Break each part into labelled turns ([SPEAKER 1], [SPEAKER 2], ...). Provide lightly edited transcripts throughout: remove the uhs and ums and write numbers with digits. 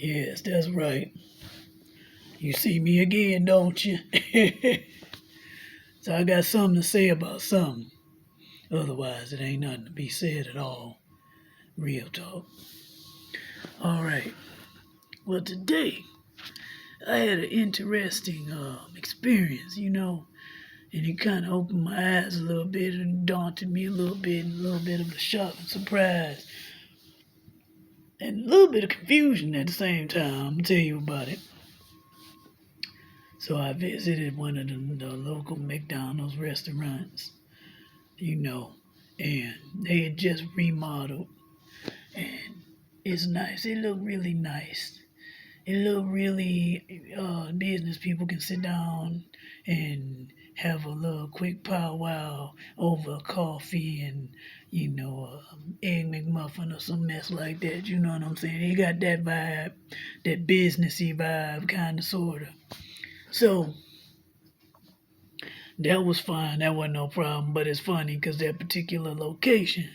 [SPEAKER 1] Yes, that's right. You see me again, don't you? So I got something to say about something. Otherwise, it ain't nothing to be said at all. Real talk. All right. Well, today I had an interesting experience, and it kind of opened my eyes a little bit and daunted me a little bit, and a little bit of a shock and surprise, and a little bit of confusion at the same time. I'm gonna tell you about it. So I visited one of the local McDonald's restaurants, and they had just remodeled, and it's nice. It looked really nice. It looked really business people can sit down and have a little quick powwow over coffee and egg McMuffin or some mess like that. You know what I'm saying? It got that vibe, that businessy vibe, kind of sorta. So that was fine. That wasn't no problem. But it's funny because that particular location,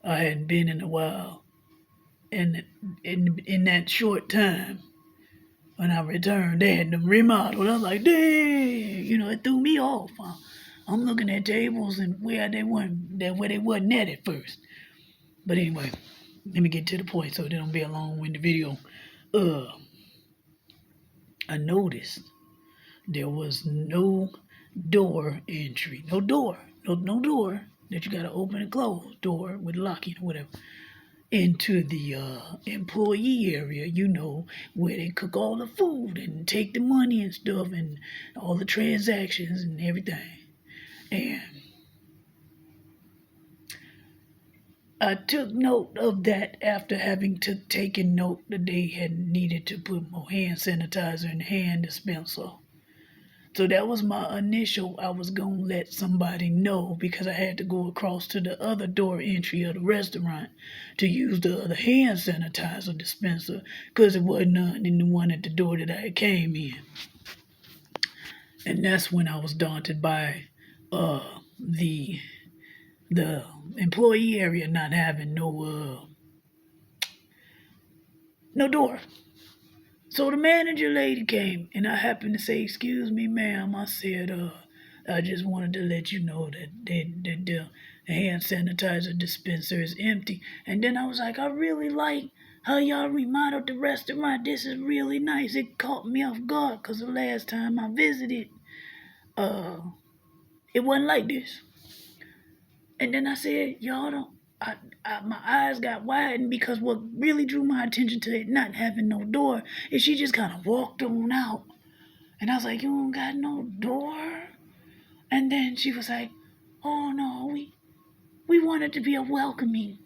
[SPEAKER 1] I hadn't been in a while, and in that short time when I returned, they had them remodeled. I was like, dang, it threw me off. I'm looking at tables and where they wasn't at first. But anyway, let me get to the point so it don't be a long-winded video. I noticed there was no door entry, no door that you gotta open and close, door with locking or whatever, into the employee area, where they cook all the food and take the money and stuff and all the transactions and everything. And I took note of that after having taken note that they had needed to put more hand sanitizer and hand dispenser. So that was my initial, I was going to let somebody know because I had to go across to the other door entry of the restaurant to use the other hand sanitizer dispenser because there wasn't none in the one at the door that I came in. And that's when I was daunted by the employee area not having no door. So the manager lady came, and I happened to say, "Excuse me, ma'am." I said, I just wanted to let you know that the hand sanitizer dispenser is empty. And then I was like, I really like how y'all remodeled the restaurant. This is really nice. It caught me off guard because the last time I visited, it wasn't like this. And then I said, y'all don't. My eyes got widened because what really drew my attention to it not having no door is she just kind of walked on out. And I was like, you don't got no door? And then she was like, oh no, we want it to be a welcoming.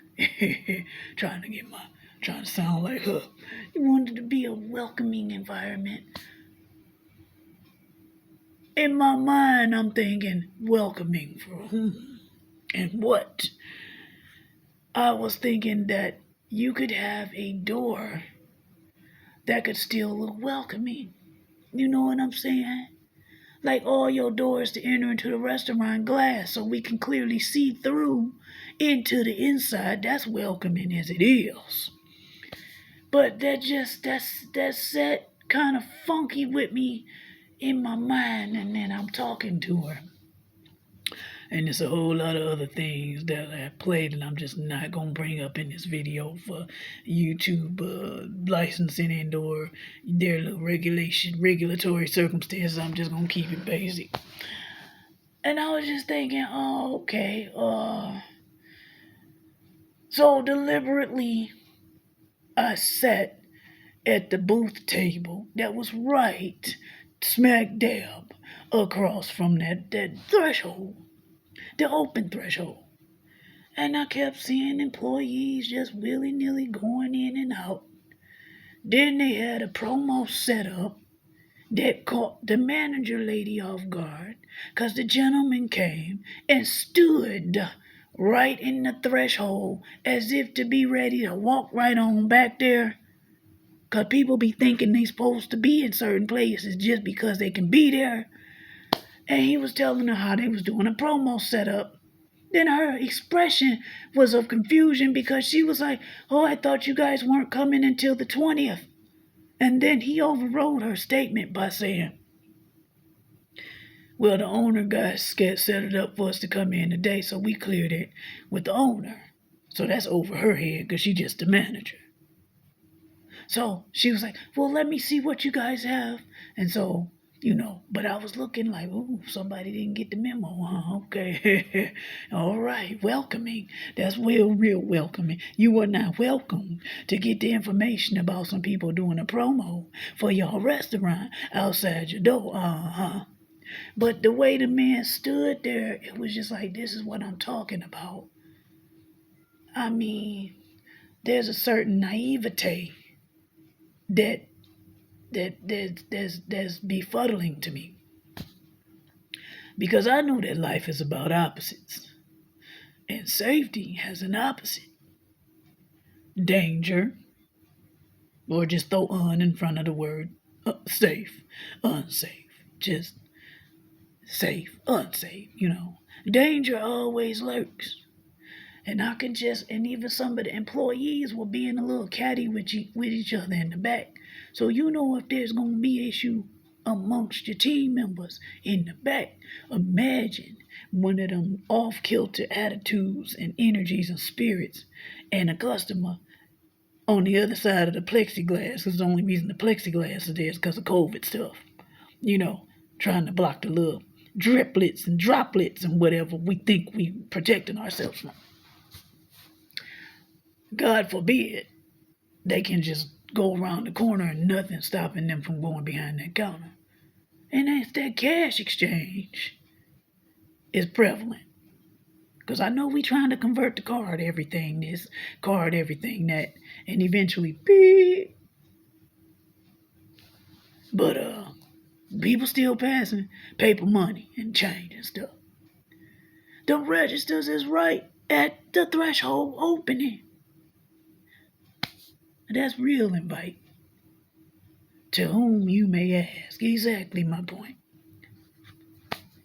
[SPEAKER 1] trying to sound like her. We wanted to be a welcoming environment. In my mind, I'm thinking, welcoming for whom and what? I was thinking that you could have a door that could still look welcoming. You know what I'm saying? Like all your doors to enter into the restaurant glass so we can clearly see through into the inside. That's welcoming as it is. But that set kind of funky with me in my mind, and then I'm talking to her. And there's a whole lot of other things that I played and I'm just not going to bring up in this video for YouTube licensing and or their little regulatory circumstances. I'm just going to keep it basic. And I was just thinking, oh, okay. So deliberately, I sat at the booth table that was right smack dab across from that threshold. The open threshold. And I kept seeing employees just willy-nilly going in and out. Then they had a promo set up that caught the manager lady off guard because the gentleman came and stood right in the threshold as if to be ready to walk right on back there. Because people be thinking they supposed to be in certain places just because they can be there. And he was telling her how they was doing a promo setup. Then her expression was of confusion because she was like, oh, I thought you guys weren't coming until the 20th. And then he overrode her statement by saying, well, the owner guys set it up for us to come in today, so we cleared it with the owner. So that's over her head because she's just the manager. So she was like, well, let me see what you guys have. And so, but I was looking like, ooh, somebody didn't get the memo, huh? Okay. All right. Welcoming. That's real welcoming. You are not welcome to get the information about some people doing a promo for your restaurant outside your door. Uh-huh. But the way the man stood there, it was just like, this is what I'm talking about. I mean, there's a certain naivete that's befuddling to me. Because I know that life is about opposites. And safety has an opposite. Danger, or just throw "un" in front of the word safe, unsafe. Just safe, unsafe, Danger always lurks. And and even some of the employees were being a little catty with each other in the back. So if there's going to be issue amongst your team members in the back, imagine one of them off-kilter attitudes and energies and spirits and a customer on the other side of the plexiglass, because the only reason the plexiglass is there is because of COVID stuff. Trying to block the little driplets and droplets and whatever we think we protecting ourselves from. God forbid they can just go around the corner and nothing stopping them from going behind that counter. And that's that cash exchange is prevalent. Because I know we trying to convert the card everything this, card everything that, and eventually beep. But people still passing paper money and change and stuff. The registers is right at the threshold opening. That's real invite. To whom you may ask. Exactly my point.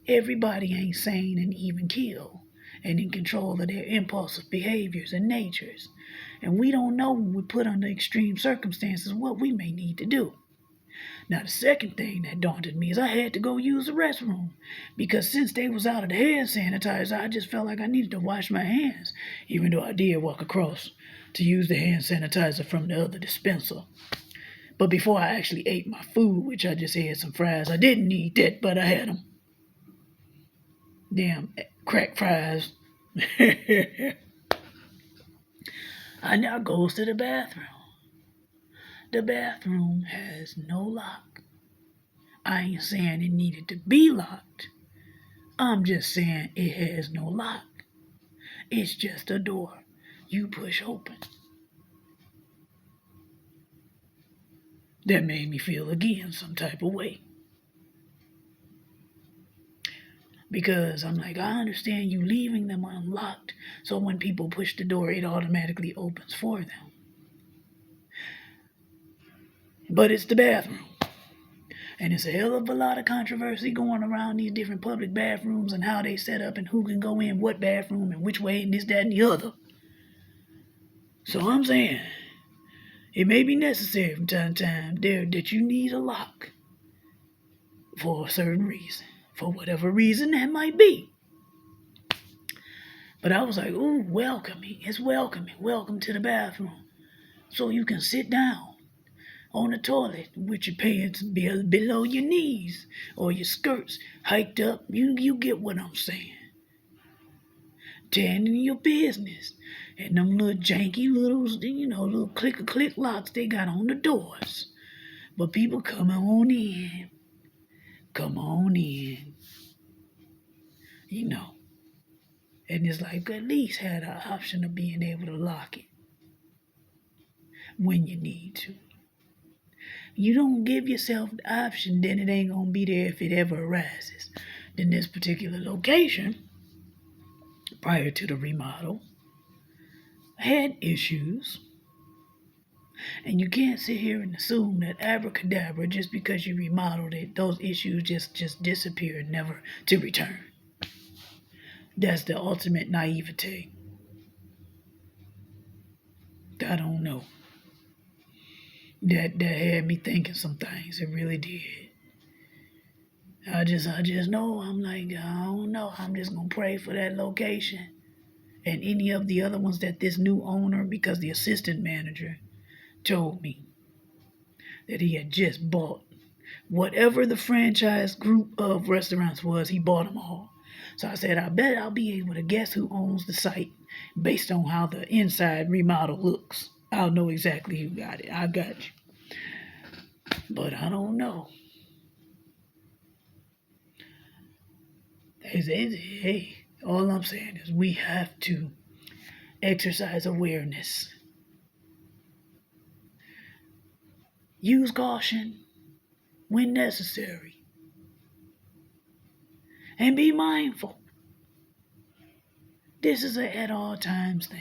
[SPEAKER 1] Everybody ain't sane and even keel and in control of their impulsive behaviors and natures. And we don't know when we're put under extreme circumstances what we may need to do. Now, the second thing that daunted me is I had to go use the restroom because since they was out of the hand sanitizer, I just felt like I needed to wash my hands, even though I did walk across to use the hand sanitizer from the other dispenser. But before I actually ate my food, which I just had some fries, I didn't eat that, but I had them. Damn crack fries. I now goes to the bathroom. The bathroom has no lock. I ain't saying it needed to be locked. I'm just saying it has no lock. It's just a door you push open. That made me feel again some type of way. Because I'm like, I understand you leaving them unlocked, so when people push the door, it automatically opens for them. But it's the bathroom. And it's a hell of a lot of controversy going around these different public bathrooms and how they set up and who can go in what bathroom and which way and this, that, and the other. So I'm saying, it may be necessary from time to time that you need a lock for a certain reason, for whatever reason that might be. But I was like, ooh, welcoming. It's welcoming. Welcome to the bathroom. So you can sit down on the toilet with your pants below your knees or your skirts hiked up. You get what I'm saying. Tending your business. And them little janky little click locks they got on the doors. But people come on in. Come on in. And it's like at least had an option of being able to lock it when you need to. You don't give yourself the option, then it ain't going to be there if it ever arises. Then this particular location, prior to the remodel, had issues. And you can't sit here and assume that abracadabra, just because you remodeled it, those issues just disappeared, never to return. That's the ultimate naivete. I don't know. That had me thinking some things. It really did. I just know. I'm like, I don't know. I'm just gonna pray for that location and any of the other ones that this new owner, because the assistant manager told me that he had just bought whatever the franchise group of restaurants was. He bought them all. So I said, I bet I'll be able to guess who owns the site based on how the inside remodel looks. I'll know exactly who got it. I got you. But I don't know. Hey, all I'm saying is we have to exercise awareness. Use caution when necessary. And be mindful. This is a at all times thing.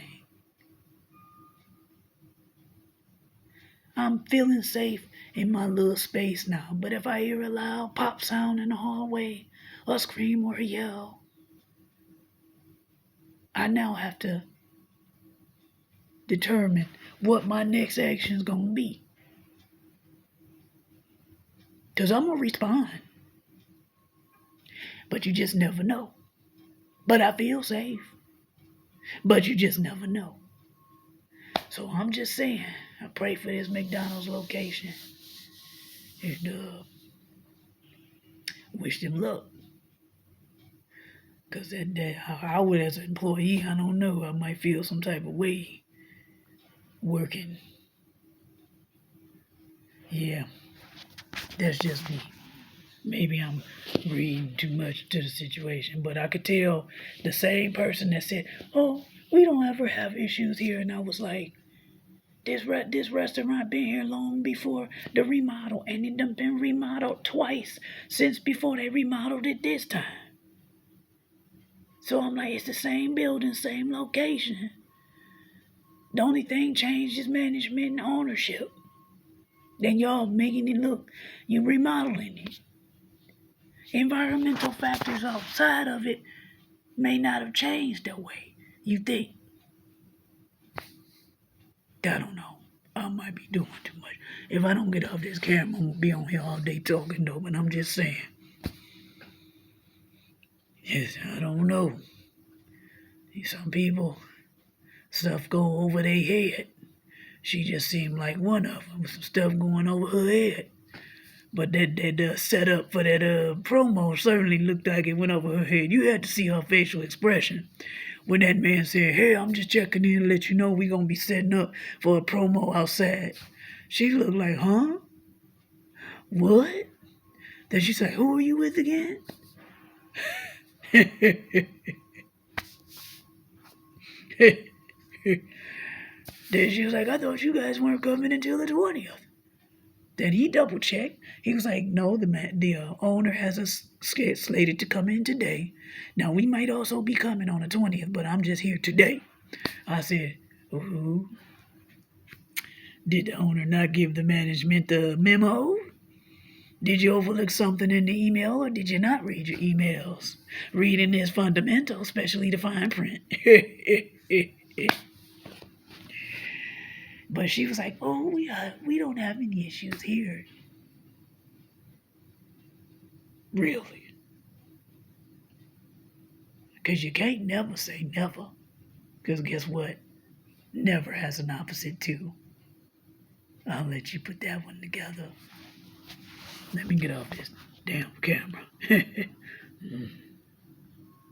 [SPEAKER 1] I'm feeling safe in my little space now, but if I hear a loud pop sound in the hallway, a scream or a yell, I now have to determine what my next action's gonna be. Because I'm gonna respond. But you just never know. But I feel safe. But you just never know. So I'm just saying, I pray for this McDonald's location. And wish them luck. Because I would, as an employee, I don't know, I might feel some type of way working. Yeah, that's just me. Maybe I'm reading too much to the situation, but I could tell the same person that said, oh, we don't ever have issues here. And I was like, this restaurant been here long before the remodel, and it done been remodeled twice since before they remodeled it this time. So I'm like, it's the same building, same location. The only thing changed is management and ownership. Then y'all making it look, you remodeling it. Environmental factors outside of it may not have changed that way. You think? I don't know. I might be doing too much. If I don't get off this camera, I'm gonna be on here all day talking though, but I'm just saying. Yes, I don't know. Some people, stuff go over their head. She just seemed like one of them, some stuff going over her head. But that setup for that promo certainly looked like it went over her head. You had to see her facial expression when that man said, hey, I'm just checking in to let you know we're going to be setting up for a promo outside. She looked like, huh? What? Then she said, who are you with again? Then she was like, I thought you guys weren't coming until the 20th. Then he double checked. He was like, no, the owner has us slated to come in today. Now, we might also be coming on the 20th, but I'm just here today. I said, ooh. Did the owner not give the management the memo? Did you overlook something in the email, or did you not read your emails? Reading is fundamental, especially the fine print. But she was like, oh, we don't have any issues here. Really? Because you can't never say never. Because guess what? Never has an opposite too. I'll let you put that one together. Let me get off this damn camera.